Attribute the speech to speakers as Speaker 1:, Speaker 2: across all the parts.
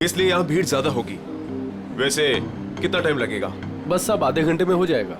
Speaker 1: इसलिए यहाँ भीड़ ज्यादा होगी। वैसे कितना टाइम लगेगा?
Speaker 2: बस सब आधे घंटे में हो जाएगा।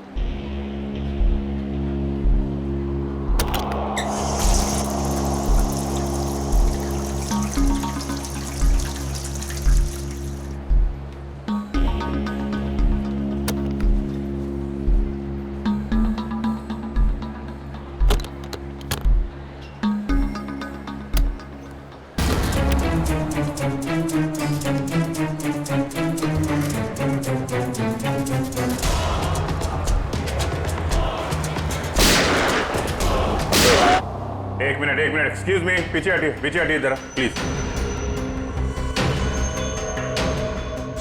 Speaker 3: एक मिनट एक्सक्यूज मी, पीछे हटिए जरा प्लीज।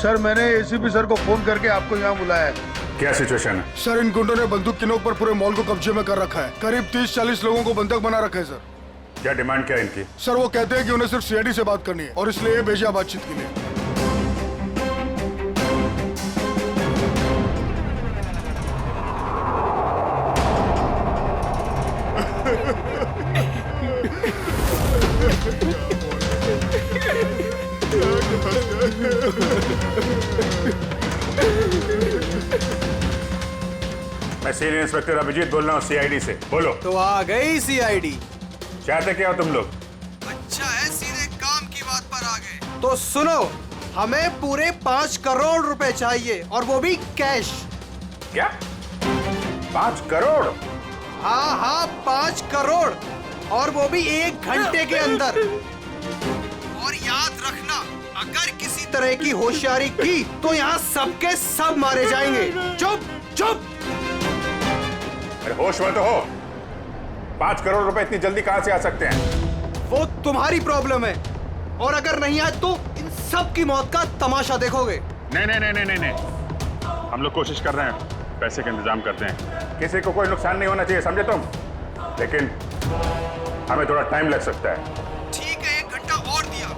Speaker 4: सर मैंने एसीपी सर को फोन करके आपको यहाँ बुलाया है।
Speaker 3: क्या सिचुएशन है?
Speaker 4: सर इन गुंडों ने बंदूक की नोक पर पूरे मॉल को कब्जे में कर रखा है। करीब 30-40 लोगों को बंधक बना रखा है सर।
Speaker 3: क्या डिमांड क्या है इनकी?
Speaker 4: सर वो कहते हैं कि उन्हें सिर्फ सीआईडी से बात करनी है और इसलिए ये भेजा बातचीत के लिए।
Speaker 3: मैं सीनियर इंस्पेक्टर अभिजीत बोल रहा हूँ सीआईडी से। बोलो।
Speaker 5: तो आ गई सीआईडी।
Speaker 3: चाहते क्या हो तुम लोग?
Speaker 5: अच्छा है सीधे काम की बात पर आ गए। तो सुनो, हमें पूरे 5 करोड़ रुपए चाहिए और वो भी कैश।
Speaker 3: क्या 5 करोड़?
Speaker 5: हाँ 5 करोड़ और वो भी 1 घंटे के अंदर। और याद रखना, अगर किसी तरह की होशियारी की तो यहाँ सबके सब मारे जाएंगे। चुप चुप।
Speaker 3: अरे होश में तो हो। 5 करोड़ रुपए इतनी जल्दी कहां से आ सकते हैं?
Speaker 5: वो तुम्हारी प्रॉब्लम है और अगर नहीं आए तो इन सब की मौत का तमाशा देखोगे।
Speaker 3: नहीं, हम लोग कोशिश कर रहे हैं, पैसे का इंतजाम करते हैं। किसी को कोई नुकसान नहीं होना चाहिए, समझे तुम? लेकिन हमें थोड़ा टाइम लग सकता है।
Speaker 5: ठीक है, 1 घंटा और दिया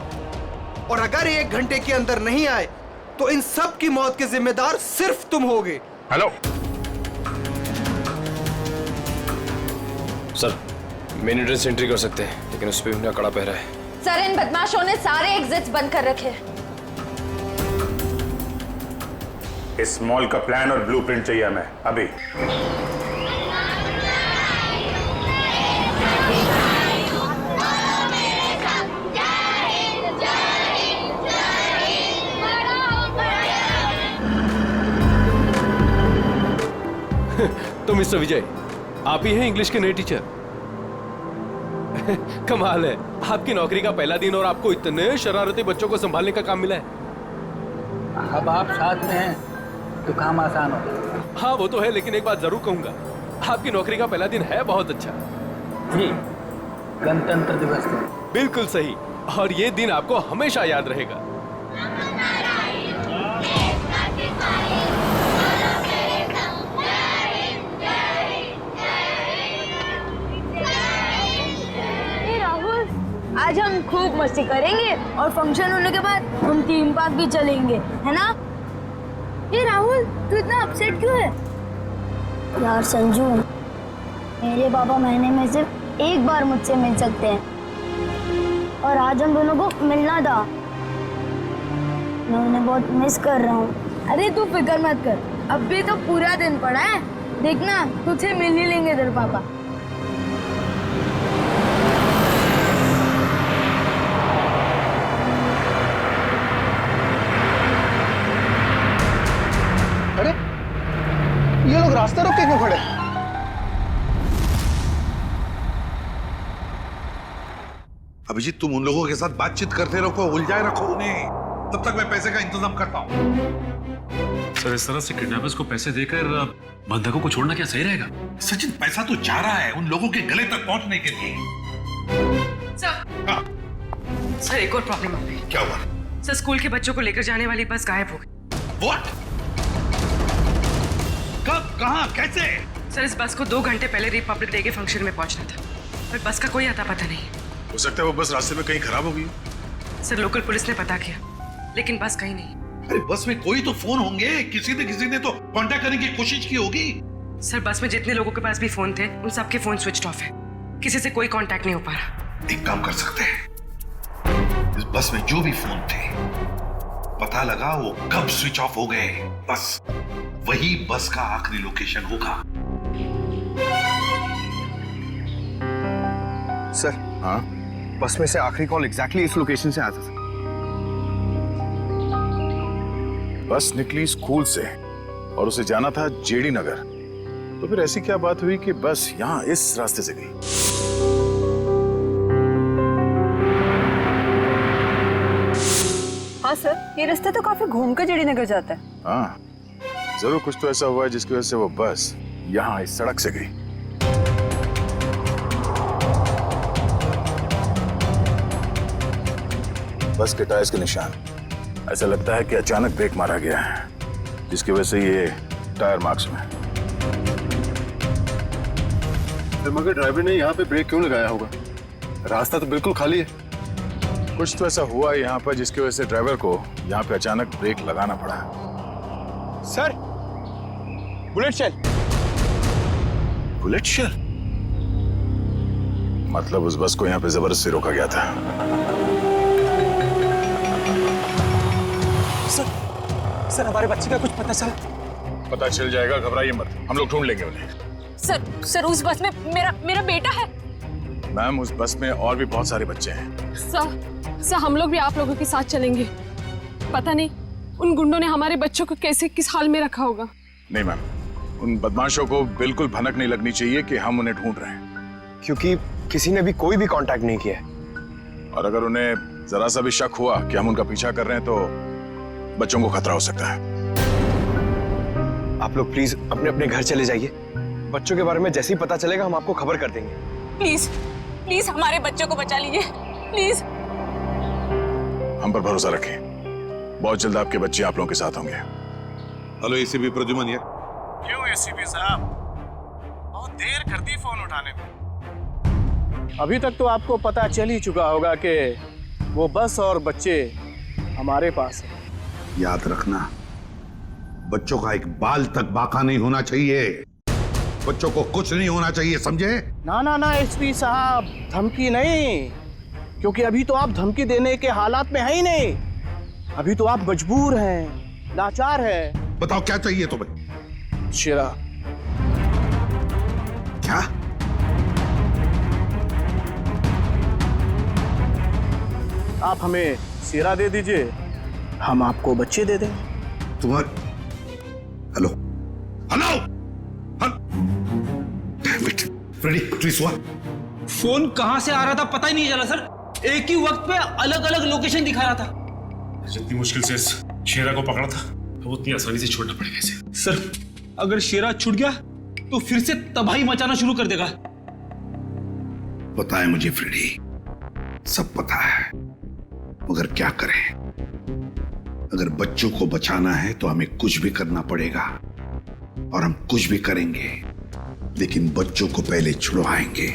Speaker 5: और अगर 1 घंटे के अंदर नहीं आए तो इन सब की मौत के जिम्मेदार सिर्फ तुम होगे।
Speaker 3: Hello
Speaker 2: sir, main entrance entry कर सकते हैं, लेकिन उस पर उनका कड़ा पहरा है।
Speaker 6: सर इन बदमाशों ने सारे एग्जिट्स बंद कर रखे।
Speaker 3: इस मॉल का प्लान और ब्लूप्रिंट चाहिए हमें अभी।
Speaker 2: तो मिस्टर विजय, आप ही हैं इंग्लिश के नए टीचर? कमाल है, आपकी नौकरी का पहला दिन और आपको इतने शरारती बच्चों को संभालने का काम मिला है।
Speaker 7: अब आप साथ में हैं तो काम आसान हो।
Speaker 2: हाँ वो तो है, लेकिन एक बात जरूर कहूंगा, आपकी नौकरी का पहला दिन है बहुत अच्छा।
Speaker 7: जी, गणतंत्र दिवस का।
Speaker 2: बिल्कुल सही, और ये दिन आपको हमेशा याद रहेगा।
Speaker 8: आज हम खूब मस्ती करेंगे और फंक्शन होने के बाद हम थीम पार्क भी चलेंगे, है ना? ये राहुल, तू इतना अपसेट क्यों है? यार संजू, मेरे पापा महीने में सिर्फ 1 बार मुझसे मिल सकते हैं और आज हम दोनों को मिलना था। मैं उन्हें बहुत मिस कर रहा हूँ। अरे तू फिक्र मत कर, अब भी तो पूरा दिन पड़ा है, देखना तुझे मिल ही लेंगे तेरे पापा।
Speaker 5: ये लोग रास्ता रोक के क्यों खड़े?
Speaker 9: अभिजीत, तुम उन लोगों के साथ बातचीत करते रखो, उलझाए रखो उन्हें, तब तक मैं पैसे का इंतजाम करता हूँ।
Speaker 10: सर इस तरह से किडनैपर्स को पैसे देकर बंधकों को छोड़ना क्या सही रहेगा?
Speaker 9: सचिन, पैसा तो जा रहा है उन लोगों के गले तक पहुंचने के लिए।
Speaker 11: सर एक और प्रॉब्लम आ गई।
Speaker 9: क्या हुआ?
Speaker 11: सर स्कूल के बच्चों को लेकर जाने वाली बस गायब हो गई।
Speaker 9: What? कब, कहां, कैसे?
Speaker 11: सर इस बस को 2 घंटे पहले रिपब्लिक डे के फंक्शन में पहुंचना था, पर बस का कोई अता पता नहीं।
Speaker 9: हो सकता है वो बस रास्ते में कहीं खराब हो गई।
Speaker 11: सर लोकल पुलिस ने पता किया, लेकिन बस कहीं नहीं।
Speaker 9: अरे बस में कोई तो फोन होंगे, किसी ने तो कांटेक्ट करने की कोशिश की होगी।
Speaker 11: सर बस में जितने लोगों के पास भी फोन थे, उन सबके फोन स्विच ऑफ है, किसी से कोई कांटेक्ट नहीं हो पा रहा।
Speaker 9: एक काम कर सकते हैं, इस बस में जो भी फोन थे पता लगा वो कब स्विच ऑफ हो गए। बस वही बस का आखिरी लोकेशन होगा।
Speaker 5: सर, हाँ, बस में से आखिरी कॉल एग्जैक्टली इस लोकेशन से आया था।
Speaker 12: बस निकली स्कूल से और उसे जाना था जेडी नगर। तो फिर ऐसी क्या बात हुई कि बस यहाँ इस रास्ते से गई?
Speaker 13: हाँ सर, ये रास्ता तो काफी घूम कर जेडी नगर जाता है।
Speaker 12: हाँ, जरूर कुछ तो ऐसा हुआ है जिसकी वजह से वो बस यहाँ इस सड़क से गई। बस के टायर्स के निशान, ऐसा लगता है कि अचानक ब्रेक मारा गया है, जिसकी वजह से ये टायर मार्क्स में।
Speaker 4: मगर ड्राइवर ने यहाँ पे ब्रेक क्यों लगाया होगा? रास्ता तो बिल्कुल खाली है।
Speaker 12: कुछ तो ऐसा हुआ यहाँ पर जिसकी वजह से ड्राइवर को यहाँ पे अचानक ब्रेक लगाना पड़ा।
Speaker 5: Sir, bullet shell.
Speaker 12: Bullet shell? मतलब उस बस को यहाँ पे जबरदस्ती रोका गया था।
Speaker 5: सर, हमारे बच्चे का कुछ पता चला?
Speaker 12: पता चल जाएगा, घबराइए मत, हम लोग ढूंढ लेंगे उन्हें।
Speaker 6: सर उस बस में मेरा बेटा है।
Speaker 12: मैम, उस बस में और भी बहुत सारे बच्चे हैं।
Speaker 13: सर हम लोग भी आप लोगों के साथ चलेंगे। पता नहीं उन गुंडों ने हमारे बच्चों को कैसे किस हाल में रखा होगा।
Speaker 12: नहीं मैम, उन बदमाशों को बिल्कुल भनक नहीं लगनी चाहिए कि हम उन्हें ढूंढ रहे हैं,
Speaker 5: क्योंकि किसी ने भी कोई भी कांटेक्ट नहीं किया है।
Speaker 12: और अगर उन्हें जरा सा भी शक हुआ कि हम उनका पीछा कर रहे हैं तो बच्चों को खतरा हो सकता है।
Speaker 5: आप लोग प्लीज अपने अपने घर चले जाइए। बच्चों के बारे में जैसे ही पता चलेगा हम आपको खबर कर देंगे।
Speaker 13: प्लीज हमारे बच्चों को बचा लीजिए, प्लीज।
Speaker 12: हम पर भरोसा रखें, बहुत जल्द आपके बच्चे आप लोगों के साथ होंगे।
Speaker 9: हेलो एसीपी प्रद्युमन यार।
Speaker 2: क्यों एसीपी साहब, बहुत देर कर दी फोन उठाने में।
Speaker 14: अभी तक तो आपको पता चल ही चुका होगा कि वो बस और बच्चे हमारे पास हैं।
Speaker 9: याद रखना, बच्चों का एक बाल तक बाका नहीं होना चाहिए। बच्चों को कुछ नहीं होना चाहिए, समझे?
Speaker 14: ना एसपी साहब, धमकी नहीं, क्योंकि अभी तो आप धमकी देने के हालात में है ही नहीं। अभी तो आप मजबूर हैं, लाचार हैं।
Speaker 9: बताओ क्या चाहिए तुम्हें?
Speaker 14: शेरा।
Speaker 9: क्या?
Speaker 14: आप हमें शेरा दे दीजिए, हम आपको बच्चे दे दें।
Speaker 9: तुम्हारे हेलो फ्रेडी, प्लीज हुआ?
Speaker 15: फोन कहां से आ रहा था पता ही नहीं चला सर। एक ही वक्त पे अलग अलग लोकेशन दिखा रहा था।
Speaker 10: जितनी मुश्किल से इस शेरा को पकड़ा था, वो उतनी आसानी से छोड़ना पड़ेगा इसे।
Speaker 15: सर, अगर शेरा छूट गया तो फिर से तबाही मचाना शुरू कर देगा।
Speaker 9: पता है मुझे फ्रेडी, सब पता है, मगर क्या करें? अगर बच्चों को बचाना है तो हमें कुछ भी करना पड़ेगा, और हम कुछ भी करेंगे, लेकिन बच्चों को पहले छुड़वाएंगे।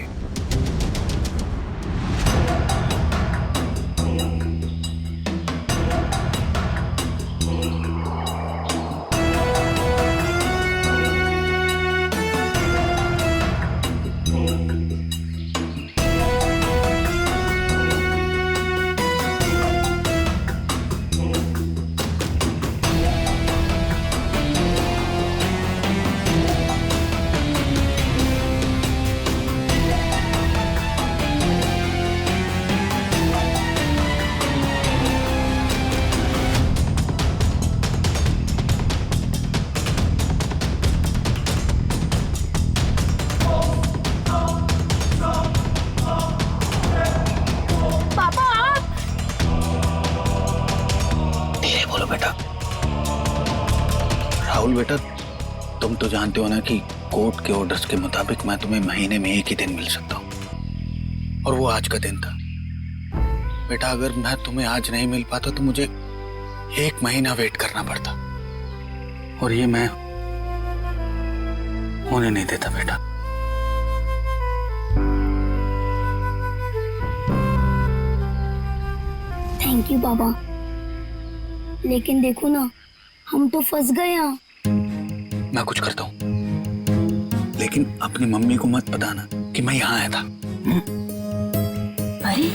Speaker 7: राहुल बेटा, तुम तो जानते हो ना कि कोर्ट के ऑर्डर्स के मुताबिक मैं तुम्हें महीने में एक ही दिन मिल सकता हूँ, और वो आज का दिन था। बेटा, अगर मैं तुम्हें आज नहीं मिल पाता तो मुझे 1 महीना वेट करना पड़ता, और ये मैं होने नहीं देता बेटा।
Speaker 8: थैंक यू बाबा, लेकिन देखो ना, हम तो फंस गए यहाँ।
Speaker 7: मैं कुछ करता हूँ, लेकिन अपनी मम्मी को मत बताना कि मैं यहाँ आया था।
Speaker 8: अरे,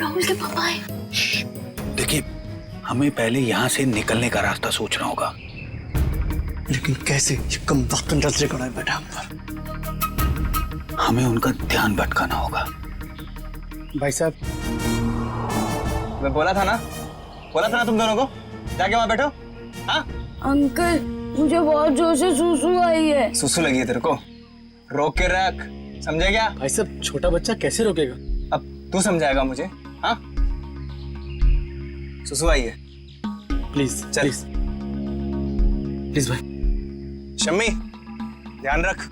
Speaker 8: राहुल के पापा है।
Speaker 7: देखिए, हमें पहले यहाँ से निकलने का रास्ता सोचना होगा।
Speaker 14: लेकिन कैसे? ये कम वक्त नजर खड़ा है बेटा हम पर।
Speaker 7: हमें उनका ध्यान भटकाना होगा।
Speaker 14: भाई साहब, मैं बोला था ना तुम दोनों को, जाके वहां बैठो। हाँ
Speaker 8: अंकल, मुझे बहुत जोर से सूसू आई है।
Speaker 14: सुसु लगी है तेरे को? रोक के रख, समझे क्या? भाई साहब, छोटा बच्चा कैसे रोकेगा? अब तू समझाएगा मुझे? हाँ, सुसु आई है। प्लीज चल, प्लीज भाई। शम्मी, ध्यान रख।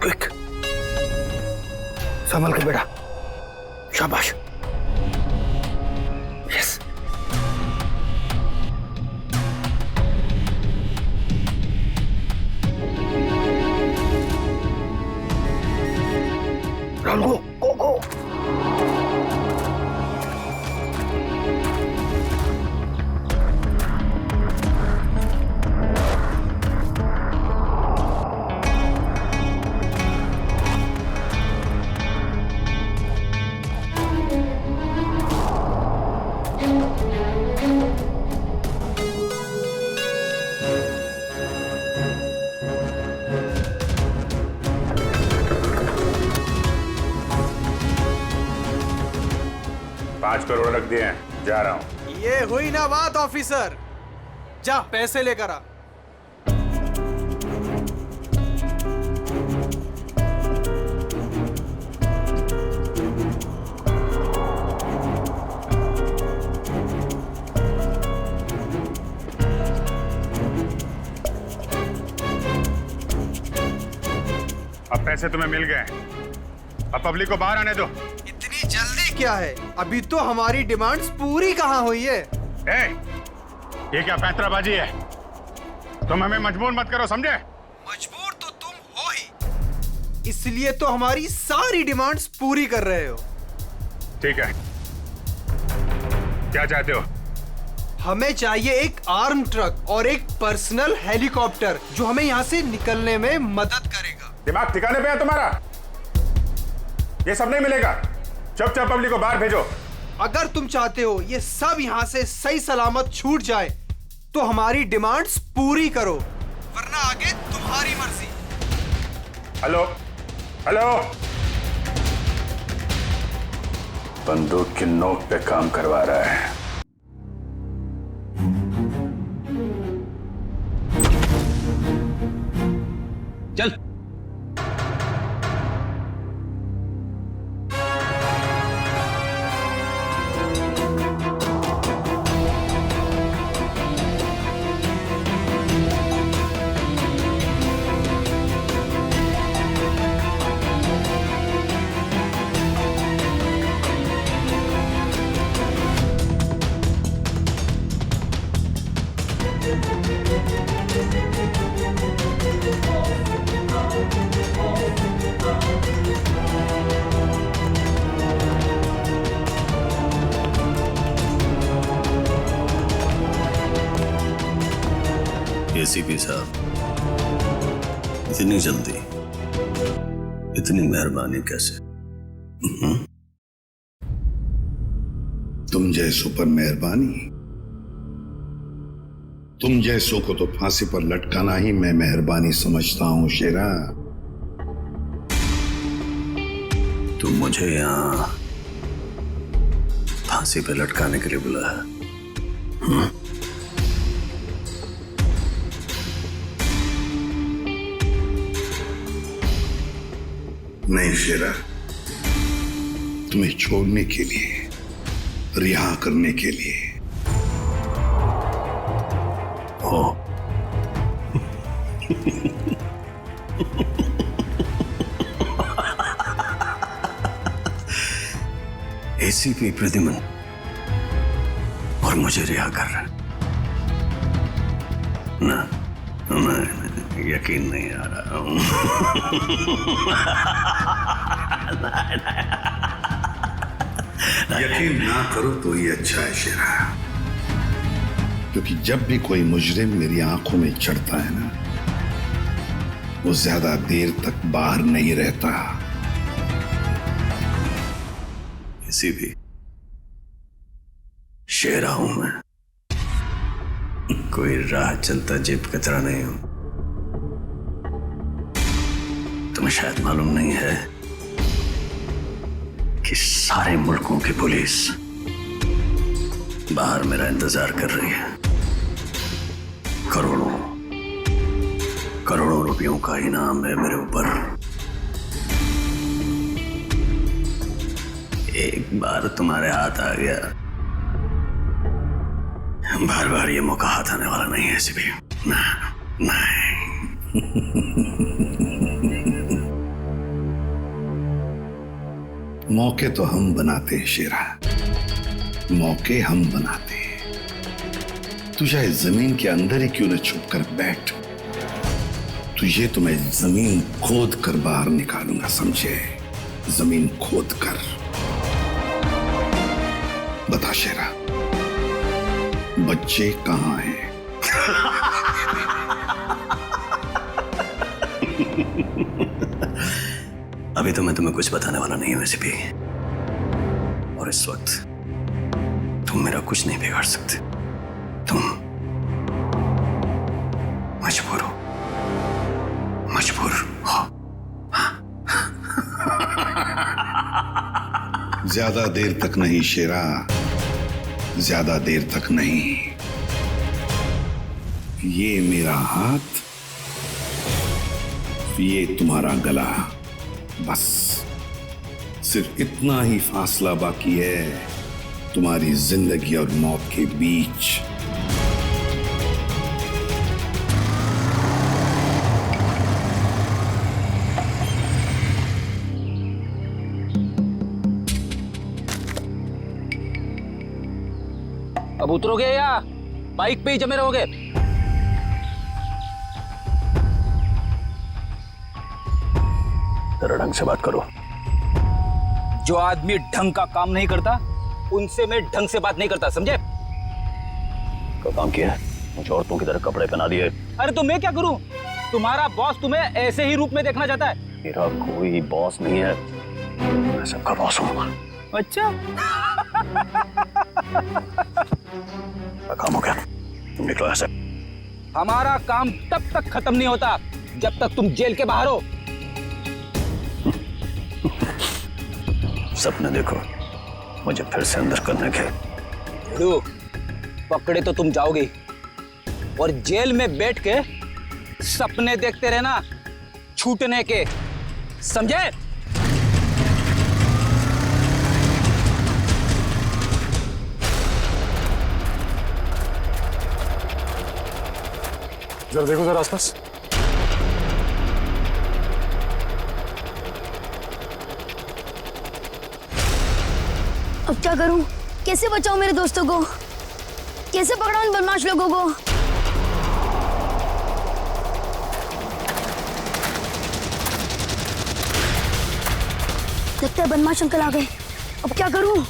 Speaker 7: क्विक, संभल के बेटा। शाबाश। यस। रन गो गो गो।
Speaker 3: करोड़ रख दिए हैं, जा रहा हूं।
Speaker 5: ये हुई ना बात ऑफिसर, जा पैसे लेकर आ।
Speaker 3: अब पैसे तुम्हें मिल गए, अब पब्लिक को बाहर आने दो।
Speaker 5: इतनी जल्दी क्या है? अभी तो हमारी डिमांड्स पूरी कहाँ हुई है?
Speaker 3: ये क्या पैंतराबाजी है? तुम हमें मजबूर मत करो, समझे?
Speaker 5: मजबूर तो तुम हो ही, इसलिए तो हमारी सारी डिमांड्स पूरी कर रहे हो।
Speaker 3: ठीक है, क्या चाहते हो?
Speaker 5: हमें चाहिए एक आर्म ट्रक और एक पर्सनल हेलीकॉप्टर जो हमें यहाँ से निकलने में मदद करेगा।
Speaker 3: दिमाग ठिकाने पे है तुम्हारा? ये सब नहीं मिलेगा, चुपचाप पब्लिक को बाहर भेजो।
Speaker 5: अगर तुम चाहते हो ये सब यहाँ से सही सलामत छूट जाए तो हमारी डिमांड्स पूरी करो, वरना आगे तुम्हारी मर्जी।
Speaker 3: हेलो हेलो, बंदूक की नोक पे काम करवा रहा है।
Speaker 15: चल।
Speaker 16: एसीपी साहब, इतनी जल्दी, इतनी मेहरबानी कैसे?
Speaker 9: तुम जैसों पर मेहरबानी? तुम जैसों को तो फांसी पर लटकाना ही मैं मेहरबानी समझता हूं शेरा।
Speaker 16: तुम मुझे यहाँ फांसी पे लटकाने के लिए बुलाया?
Speaker 9: नहीं शेरा, तुम्हें छोड़ने के लिए, रिहा करने के लिए।
Speaker 16: हो एसीपी प्रद्युमन और मुझे रिहा कर रहा है ना? मैं यकीन नहीं आ रहा हूं।
Speaker 9: यकीन ना करो तो ये अच्छा है शेरा। क्योंकि जब भी कोई मुजरिम मेरी आंखों में चढ़ता है ना, वो ज्यादा देर तक बाहर नहीं रहता।
Speaker 16: किसी भी शेरा हूं मैं, कोई राह चलता जेब कतरा नहीं हूं। तुम्हें शायद मालूम नहीं है कि सारे मुल्कों की पुलिस बाहर मेरा इंतजार कर रही है। करोड़ों करोड़ों रुपयों का इनाम है मेरे ऊपर। एक बार तुम्हारे हाथ आ गया, बार बार ये मौका हाथ आने वाला नहीं है ऐसे भी। नहीं।
Speaker 9: मौके तो हम बनाते हैं शेरा, मौके हम बनाते हैं। तू चाहे जमीन के अंदर ही क्यों न छुप कर बैठ, तुझे तो मैं जमीन खोद कर बाहर निकालूंगा, समझे? जमीन खोद कर। बता शेरा, बच्चे कहाँ हैं?
Speaker 16: अभी तो मैं तुम्हें कुछ बताने वाला नहीं हूं वैसे भी, और इस वक्त तुम मेरा कुछ नहीं बिगाड़ सकते। तुम मजबूर हो, मजबूर हो।
Speaker 9: ज्यादा देर तक नहीं शेरा, ज्यादा देर तक नहीं। ये मेरा हाथ, ये तुम्हारा गला, बस सिर्फ इतना ही फासला बाकी है तुम्हारी जिंदगी और मौत के बीच।
Speaker 15: अब उतरोगे या बाइक पे ही जमे रहोगे?
Speaker 16: जरा ढंग से बात करो।
Speaker 15: जो आदमी ढंग का काम नहीं करता उनसे मैं ढंग से बात नहीं करता, समझे?
Speaker 16: क्या काम किया है? मुझे औरतों की तरह कपड़े पहना दिए।
Speaker 15: अरे तो मैं क्या करूं? तुम्हारा बॉस तुम्हें ऐसे ही रूप में देखना चाहता है।
Speaker 16: मेरा कोई बॉस नहीं है, मैं सबका बॉस हूं।
Speaker 15: अच्छा।
Speaker 16: काम हो गया, तुम निकलो ऐसे।
Speaker 15: हमारा काम तब तक खत्म नहीं होता जब तक तुम जेल के बाहर हो।
Speaker 16: सपने देखो मुझे फिर से अंदर करने के।
Speaker 15: पकड़े तो तुम जाओगे, और जेल में बैठ के सपने देखते रहना छूटने के, समझे?
Speaker 12: जरा देखो जरा आसपास।
Speaker 8: अब क्या करूं? कैसे बचाऊं मेरे दोस्तों को? कैसे पकड़ाऊं इन बदमाश लोगों को? लगता है बदमाश अंकल आ गए। अब क्या करूं?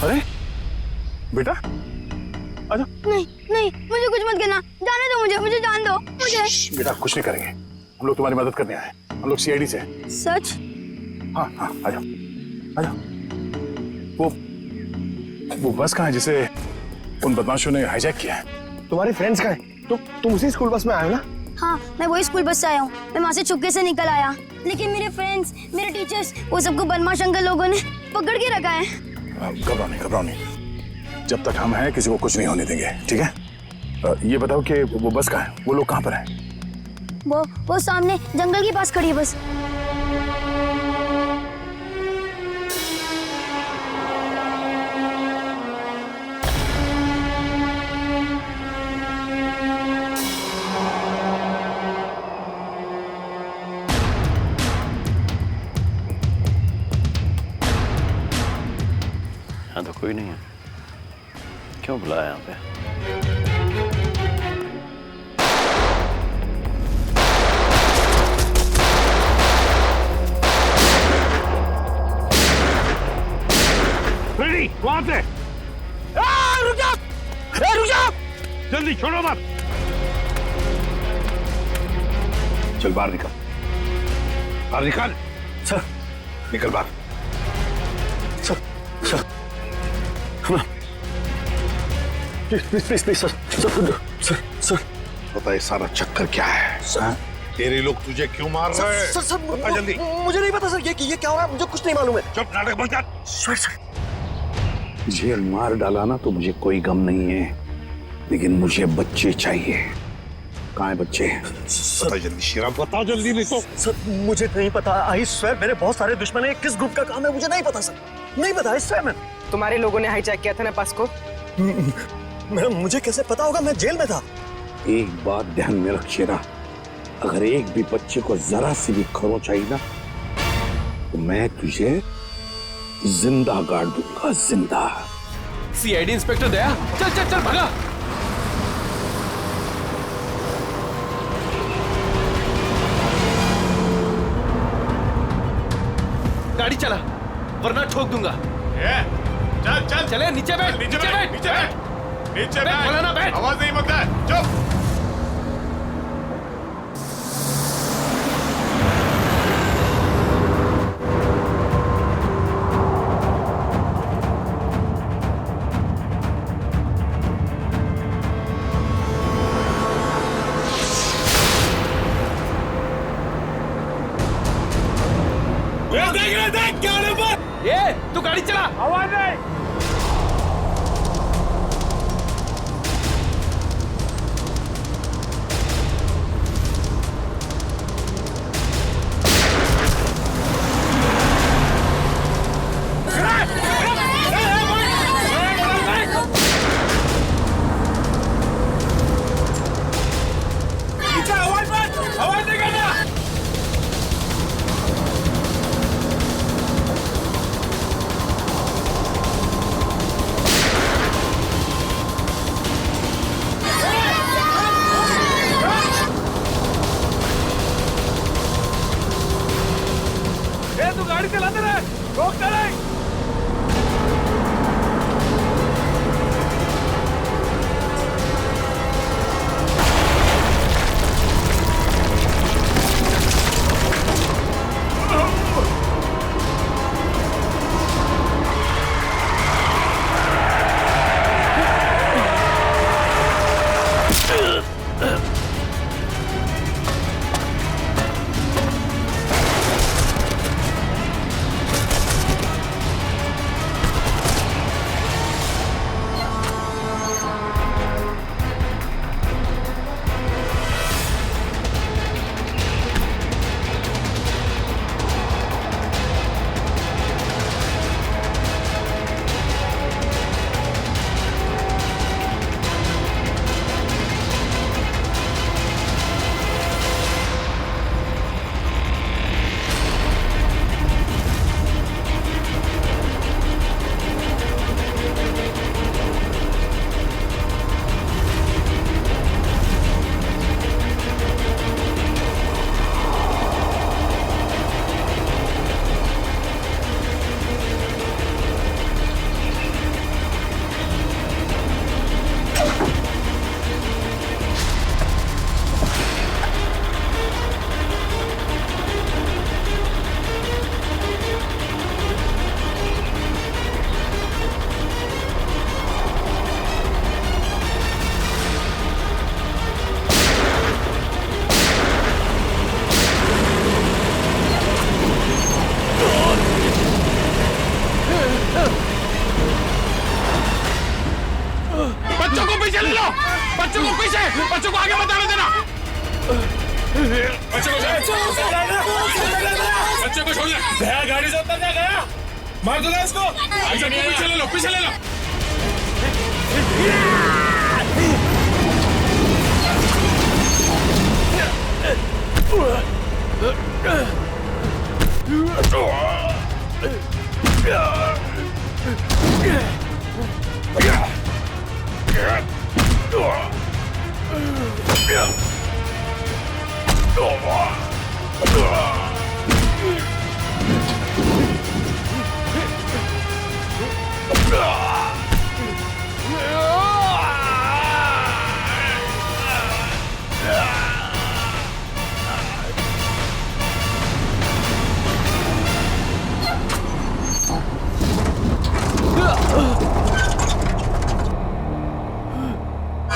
Speaker 12: अरे बेटा आजा।
Speaker 8: नहीं नहीं, मुझे कुछ मत करना, जाने दो मुझे, मुझे जान दो मुझे।
Speaker 12: बेटा कुछ नहीं करेंगे, हम लोग तुम्हारी मदद करने आए हैं। हम लोग सीआईडी से।
Speaker 8: सच?
Speaker 12: हाँ हाँ, आजा आजा। वो बस कहाँ है जिसे उन बदमाशों ने हाईजैक किया है?
Speaker 14: तुम्हारे फ्रेंड्स कहाँ हैं? तुम उसी स्कूल बस में आए हो ना?
Speaker 8: हाँ, मैं वही स्कूल बस से आया हूँ। मैं वहाँ से चुपके से निकल आया, लेकिन मेरे फ्रेंड्स, मेरे टीचर्स, वो सबको बदमाश अंकल लोगों ने पकड़ के रखा है।
Speaker 12: घबराओ नहीं, घबराओ नहीं। जब तक हम हैं किसी को कुछ नहीं होने देंगे, ठीक है? ये बताओ कि वो बस कहाँ है? वो लोग कहाँ पर हैं?
Speaker 8: वो सामने जंगल के पास खड़ी है बस।
Speaker 16: कोई नहीं है, क्यों बुलाया यहाँ पे?
Speaker 3: फ्रेडी, वहां से रुक जा! रुक जा! जल्दी छोड़ो मत!
Speaker 9: चल बाहर निकल, बाहर निकल।
Speaker 16: सर,
Speaker 9: निकल बाहर।
Speaker 16: Sir, sir, please please please sir, sir, sir.
Speaker 9: पता है सारा चक्कर क्या है?
Speaker 16: सर,
Speaker 9: तेरे लोग तुझे क्यों मार रहे हैं?
Speaker 16: सर, सर,
Speaker 9: बता जल्दी।
Speaker 16: मुझे नहीं पता सर, ये क्या हो रहा है, मुझे कुछ नहीं मालूम है।
Speaker 9: चुप, नाटक बंद कर।
Speaker 16: Sir, sir.
Speaker 9: जेल मार डाला ना तो मुझे कोई गम नहीं है, लेकिन मुझे बच्चे चाहिए। कहाँ है बच्चे? बता जल्दी शिरा, बता जल्दी, नहीं तो।
Speaker 16: सर मुझे नहीं पता, आई स्वेयर मेरे बहुत सारे दुश्मन हैं, किस ग्रुप का काम है मुझे नहीं पता सर, नहीं पता, आई स्वेयर। मैं
Speaker 11: तुम्हारे लोगों ने हाईजैक किया था ना बस को?
Speaker 16: मुझे कैसे पता होगा, मैं जेल में था।
Speaker 9: एक बात ध्यान में रख शेरा, अगर एक भी बच्चे को जरा सी भी खरोंच आई ना तो मैं तुझे जिंदा गाड़ दूंगा, जिंदा।
Speaker 2: सीआईडी इंस्पेक्टर दया, चल चल चल भागा। गाड़ी चला वरना ठोक दूंगा।
Speaker 1: चल चल
Speaker 2: चले, नीचे बैठ,
Speaker 1: नीचे बैठ, नीचे बैठ, नीचे बैठ,
Speaker 2: बोला ना बैठ।
Speaker 1: आवाज नहीं मत कर, चुप।
Speaker 2: देख क्या नंबर? ये तू गाड़ी चला।
Speaker 3: आवाज नहीं।
Speaker 2: आवाज नहीं करना। तू गाड़ी चलाते रहे, रोकता नहीं।
Speaker 3: बच्चों को पीछे, बच्चों को आगे मत आने देना। बच्चों को छोड़ दे। गया गाड़ी से उतर जा, गया मार दो इसको। पीछे ले लो, पीछे ले लो।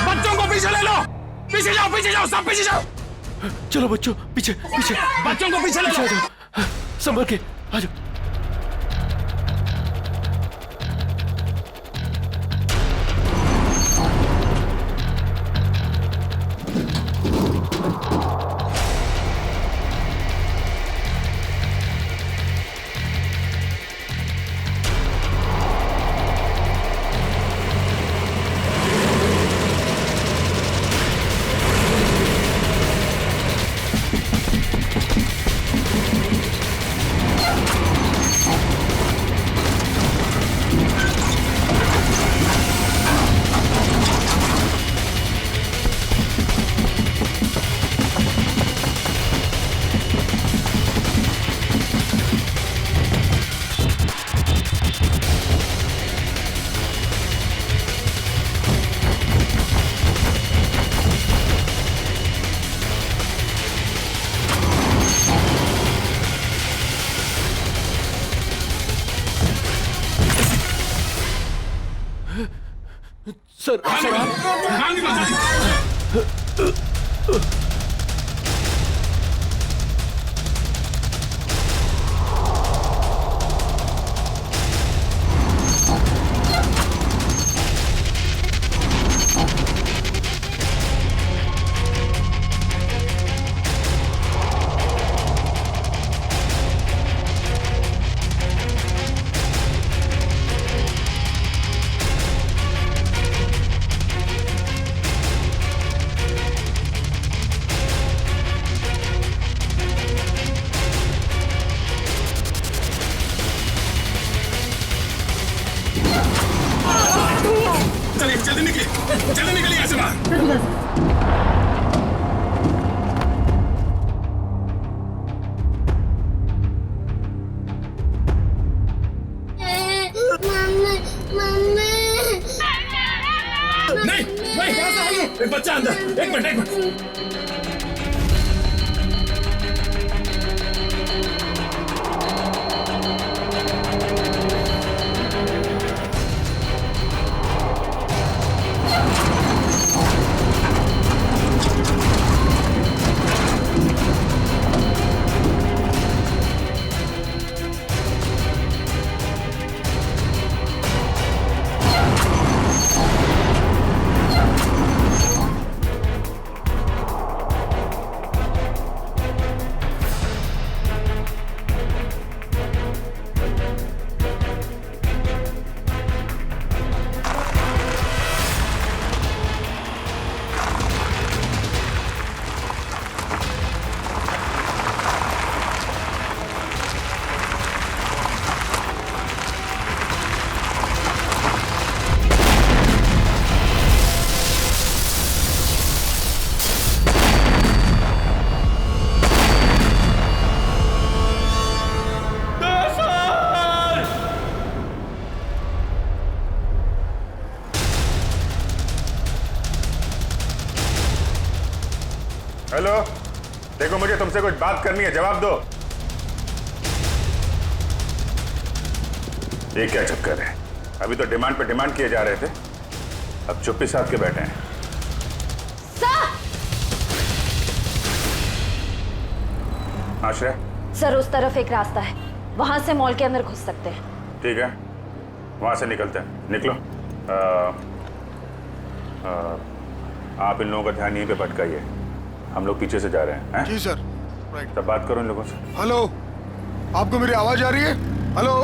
Speaker 2: बच्चों को पीछे ले लो, पीछे जाओ, सब पीछे जाओ। चलो बच्चों, पीछे पीछे, बच्चों को पीछे ले लो। संभल के आ जाओ। सर
Speaker 17: जल्दी निकलिए यहाँ से बाहर। नहीं, एक बच्चा अंदर, एक मिनट।
Speaker 3: हेलो, देखो मुझे तुमसे कुछ बात करनी है, जवाब दो। ये क्या चक्कर है? अभी तो डिमांड पे डिमांड किए जा रहे थे, अब चुप्पी साध के बैठे हैं। आश्रय
Speaker 18: सर, उस तरफ एक रास्ता है, वहां से मॉल के अंदर घुस सकते हैं।
Speaker 3: ठीक है, वहां से निकलते हैं। निकलो। आप इन लोगों का ध्यान यहीं पे भटकाइए, हम लोग पीछे से जा रहे हैं।
Speaker 4: जी सर।
Speaker 3: तब बात करो इन लोगों से।
Speaker 4: हेलो, आपको मेरी आवाज आ रही है? हेलो,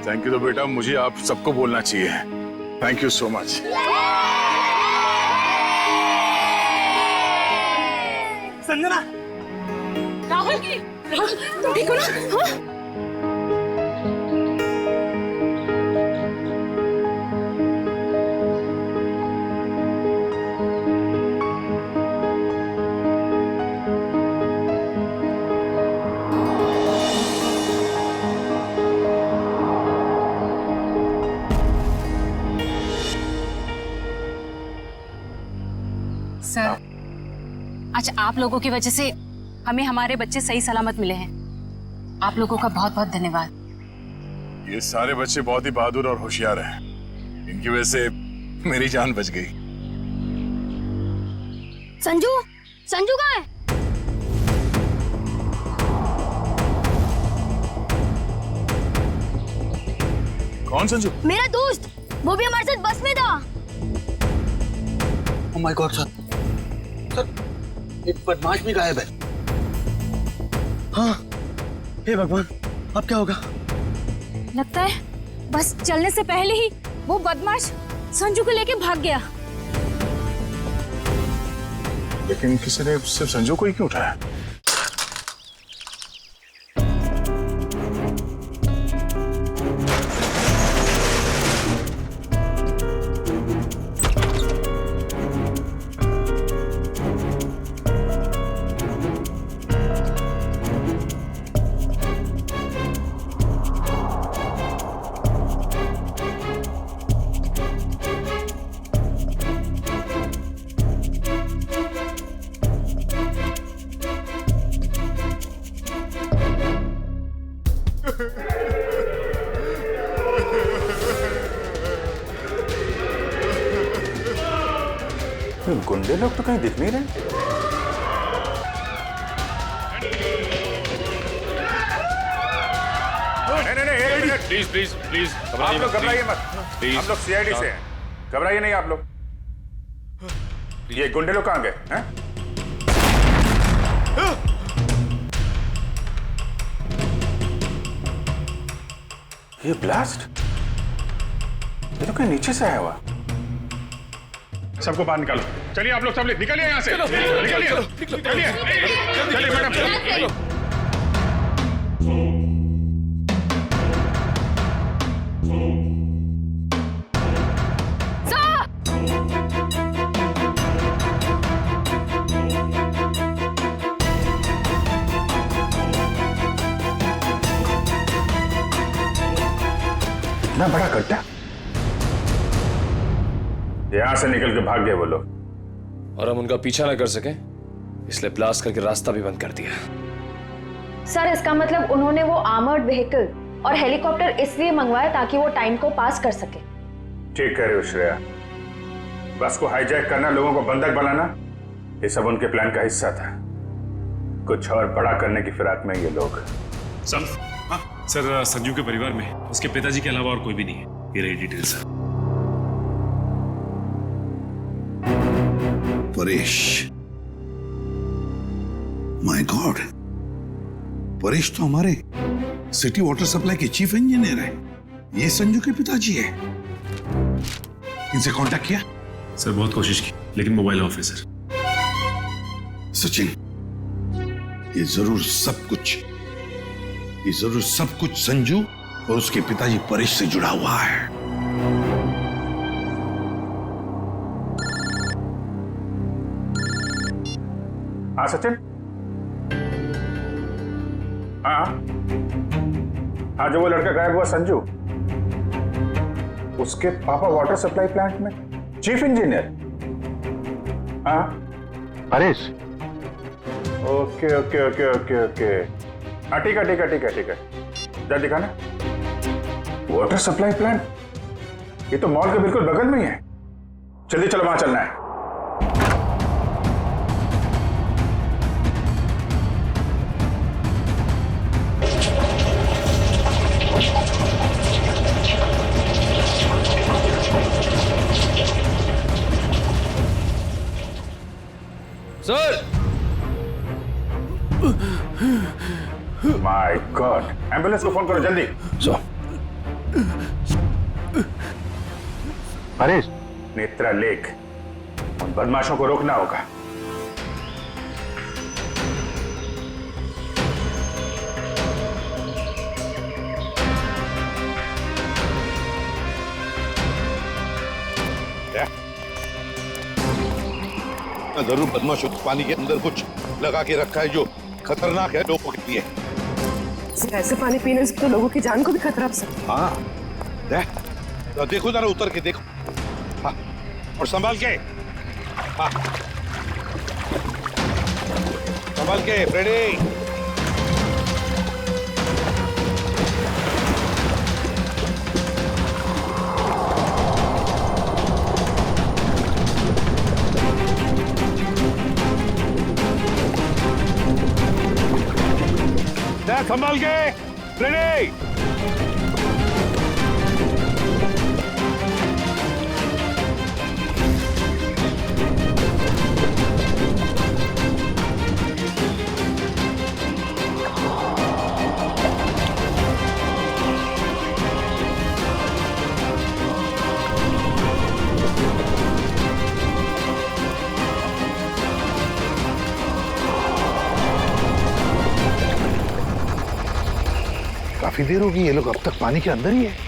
Speaker 12: थैंक यू तो बेटा मुझे आप सबको बोलना चाहिए। Thank you so much.
Speaker 14: Sanjana,
Speaker 13: Rahul की तुम ठीक हो ना? हाँ?
Speaker 6: सर, आज आप लोगों की वजह से हमें हमारे बच्चे सही सलामत मिले हैं। आप लोगों का बहुत बहुत धन्यवाद।
Speaker 12: ये सारे बच्चे बहुत ही बहादुर और होशियार हैं। इनकी वजह से मेरी जान बच गई।
Speaker 8: संजू, संजू कहाँ है?
Speaker 12: कौन संजू?
Speaker 8: मेरा दोस्त, वो भी हमारे साथ बस में था।
Speaker 7: ओह माय गॉड सर, एक बदमाश भी गायब है।
Speaker 14: हाँ, हे भगवान, अब क्या होगा?
Speaker 6: लगता है बस चलने से पहले ही वो बदमाश संजू को लेके भाग गया।
Speaker 12: लेकिन किसी ने सिर्फ संजू को ही क्यों उठाया?
Speaker 3: गुंडे लोग तो कहीं दिख नहीं रहे। नहीं, एक मिनट।
Speaker 1: प्लीज प्लीज प्लीज
Speaker 3: आप लोग घबराइए मत। हम लोग सीआईडी से हैं, घबराइए नहीं आप लोग। ये गुंडे लोग कहाँ गए हैं? ये ब्लास्ट, ये तो कहीं नीचे से आया हुआ। सबको बाहर निकालो। चलिए आप लोग सब निकलिए यहाँ से। निकलिए, चलिए, चलिए मैडम। इतना बड़ा गड्ढा, यहां से निकल के भाग गए वो लोग।
Speaker 2: और हम उनका पीछा न कर सके इसलिए ब्लास्ट करके रास्ता भी बंद कर दिया।
Speaker 18: सर, इसका मतलब उन्होंने वो आर्मर्ड व्हीकल और हेलीकॉप्टर इसलिए मंगवाया ताकि वो टाइम को पास कर सके।
Speaker 3: ठीक कह रहे हो श्रेया। बस को हाईजैक करना, लोगों को बंधक बनाना, ये सब उनके प्लान का हिस्सा था। कुछ और बड़ा करने की फिराक में ये लोग।
Speaker 10: सर, संजू के परिवार में उसके पिताजी के अलावा और कोई भी नहीं है। ये रही detail sir.
Speaker 9: Paresh, my God, Paresh तो हमारे सिटी वाटर सप्लाई के चीफ इंजीनियर है। ये संजू के पिताजी है। इनसे कांटेक्ट किया?
Speaker 10: सर बहुत कोशिश की लेकिन मोबाइल ऑफ है सर।
Speaker 9: सचिन, ये जरूर सब कुछ संजू और उसके पिताजी परेश से जुड़ा हुआ है।
Speaker 3: हाँ सचिन, हाँ, जो वो लड़का गायब हुआ संजू, उसके पापा वाटर सप्लाई प्लांट में चीफ इंजीनियर। हाँ Paresh. Okay okay okay okay okay, हाँ ठीक है। जरा दिखाना वाटर सप्लाई प्लांट, ये तो मॉल के बिल्कुल बगल में ही है। जल्दी चलो, वहां चलना है।
Speaker 2: सर,
Speaker 3: माय गॉड, एम्बुलेंस को फोन करो जल्दी। परेश, नेत्रा लेक, उन बदमाशों को रोकना होगा।
Speaker 9: जरूर बदमाशों को पानी के अंदर कुछ लगा के रखा है जो खतरनाक है लोगों के लिए।
Speaker 11: ऐसे पानी पीने से तो लोगों की जान को भी खतरा हो सकता है।
Speaker 9: हाँ, देखो जरा उतर के देखो। हाँ, और संभाल के। हाँ, संभाल के फ्रेडी। संभाल के फ्रेडी। काफी देर होगी, ये लोग अब तक पानी के अंदर ही है।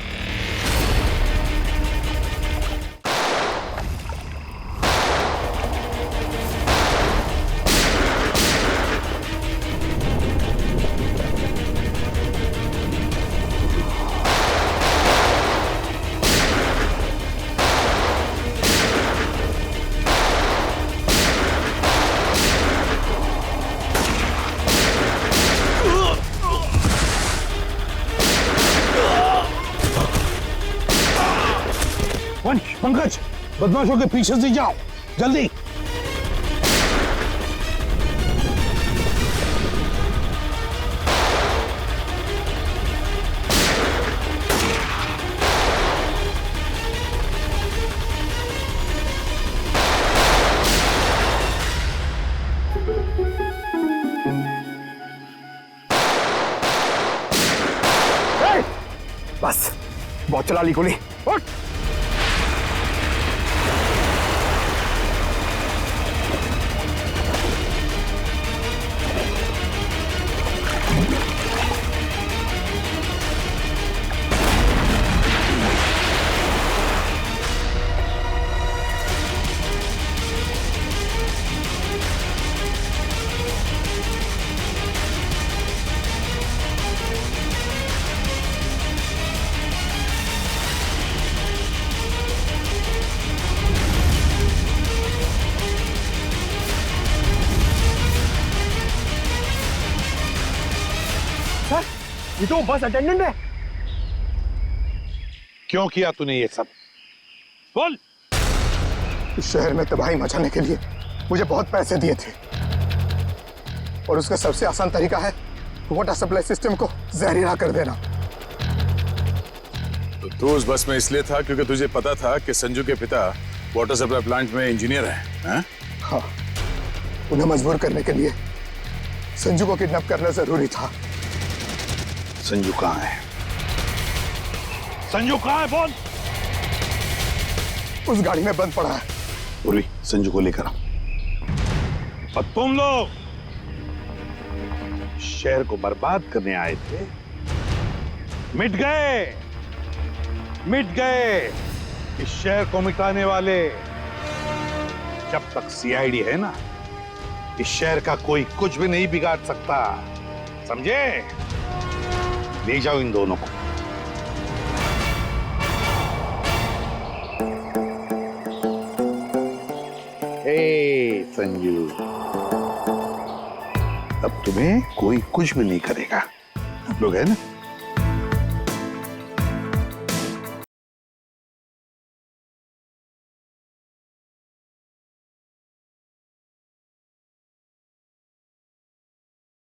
Speaker 9: पंकज, बदमाशों के पीछे से जाओ जल्दी।
Speaker 14: बस बहुत चला ली गोली। उठ।
Speaker 9: ये तो बस अटेंडेंट है। क्यों किया तूने ये सब? बोल।
Speaker 14: इस शहर में तबाही मचाने के लिए मुझे बहुत पैसे दिए थे और उसका सबसे आसान तरीका है वाटर सप्लाई सिस्टम को जहरीला कर देना।
Speaker 12: तो तू उस बस में इसलिए था क्योंकि तुझे पता था कि संजू के पिता वाटर सप्लाई प्लांट में इंजीनियर हैं?
Speaker 14: हाँ, उन्हें मजबूर करने के लिए संजू को किडनैप करना जरूरी था।
Speaker 9: संजू कहाँ है? संजू कहाँ है? बोल।
Speaker 14: उस गाड़ी में बंद पड़ा है।
Speaker 9: पूर्वी, संजू को लेकर आओ। और तुम लोग शहर को बर्बाद करने आए थे, मिट गए, मिट गए। इस शहर को मिटाने वाले जब तक सीआईडी है ना, इस शहर का कोई कुछ भी नहीं बिगाड़ सकता, समझे? ले जाओ इन दोनों को। हे संजू, अब तुम्हें कोई कुछ भी नहीं करेगा। हम लोग है ना?